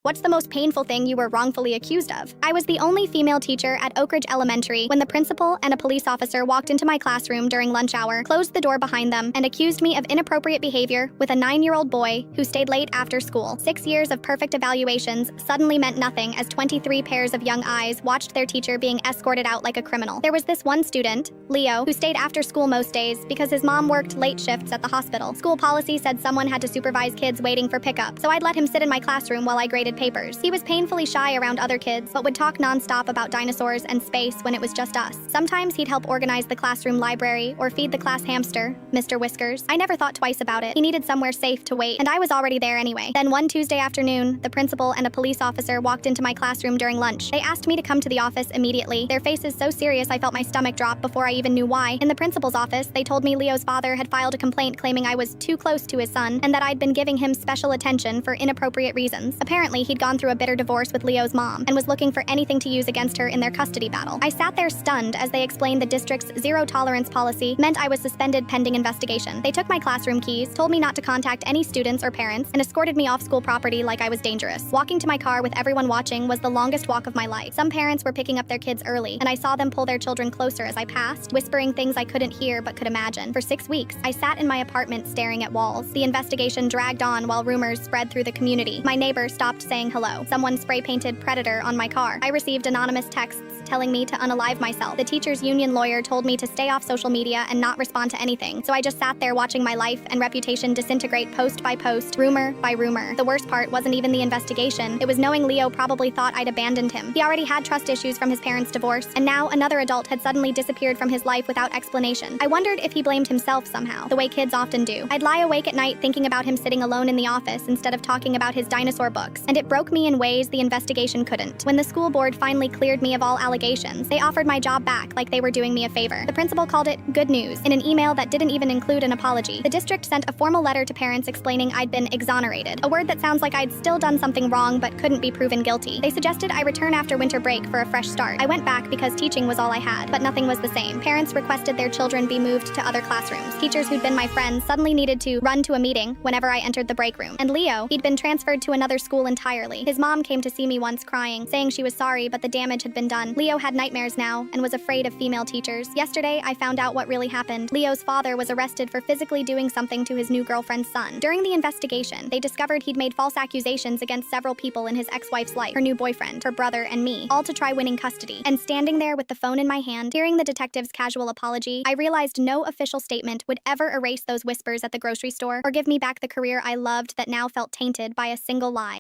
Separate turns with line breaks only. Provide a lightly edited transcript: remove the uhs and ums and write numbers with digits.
What's the most painful thing you were wrongfully accused of? I was the only female teacher at Oak Ridge Elementary when the principal and a police officer walked into my classroom during lunch hour, closed the door behind them, and accused me of inappropriate behavior with a 9-year-old boy who stayed late after school. 6 years of perfect evaluations suddenly meant nothing as 23 pairs of young eyes watched their teacher being escorted out like a criminal. There was this one student, Leo, who stayed after school most days because his mom worked late shifts at the hospital. School policy said someone had to supervise kids waiting for pickup, so I'd let him sit in my classroom while I graded papers. He was painfully shy around other kids, but would talk nonstop about dinosaurs and space when it was just us. Sometimes he'd help organize the classroom library or feed the class hamster, Mr. Whiskers. I never thought twice about it. He needed somewhere safe to wait, and I was already there anyway. Then one Tuesday afternoon, the principal and a police officer walked into my classroom during lunch. They asked me to come to the office immediately, their faces so serious I felt my stomach drop before I even knew why. In the principal's office, they told me Leo's father had filed a complaint claiming I was too close to his son and that I'd been giving him special attention for inappropriate reasons. Apparently, he'd gone through a bitter divorce with Leo's mom and was looking for anything to use against her in their custody battle. I sat there stunned as they explained the district's zero-tolerance policy meant I was suspended pending investigation. They took my classroom keys, told me not to contact any students or parents, and escorted me off school property like I was dangerous. Walking to my car with everyone watching was the longest walk of my life. Some parents were picking up their kids early, and I saw them pull their children closer as I passed, whispering things I couldn't hear but could imagine. For 6 weeks, I sat in my apartment staring at walls. The investigation dragged on while rumors spread through the community. My neighbor stopped saying hello. Someone spray-painted Predator on my car. I received anonymous texts telling me to unalive myself. The teachers' union lawyer told me to stay off social media and not respond to anything, so I just sat there watching my life and reputation disintegrate post by post, rumor by rumor. The worst part wasn't even the investigation. It was knowing Leo probably thought I'd abandoned him. He already had trust issues from his parents' divorce, and now another adult had suddenly disappeared from his life without explanation. I wondered if he blamed himself somehow, the way kids often do. I'd lie awake at night thinking about him sitting alone in the office instead of talking about his dinosaur books, and it broke me in ways the investigation couldn't. When the school board finally cleared me of all allegations, they offered my job back like they were doing me a favor. The principal called it good news in an email that didn't even include an apology. The district sent a formal letter to parents explaining I'd been exonerated, a word that sounds like I'd still done something wrong but couldn't be proven guilty. They suggested I return after winter break for a fresh start. I went back because teaching was all I had, but nothing was the same. Parents requested their children be moved to other classrooms. Teachers who'd been my friends suddenly needed to run to a meeting whenever I entered the break room. And Leo, he'd been transferred to another school entirely. His mom came to see me once crying, saying she was sorry but the damage had been done. Leo had nightmares now and was afraid of female teachers. Yesterday, I found out what really happened. Leo's father was arrested for physically doing something to his new girlfriend's son. During the investigation, they discovered he'd made false accusations against several people in his ex-wife's life, her new boyfriend, her brother, and me, all to try winning custody. And standing there with the phone in my hand, hearing the detective's casual apology, I realized no official statement would ever erase those whispers at the grocery store or give me back the career I loved that now felt tainted by a single lie.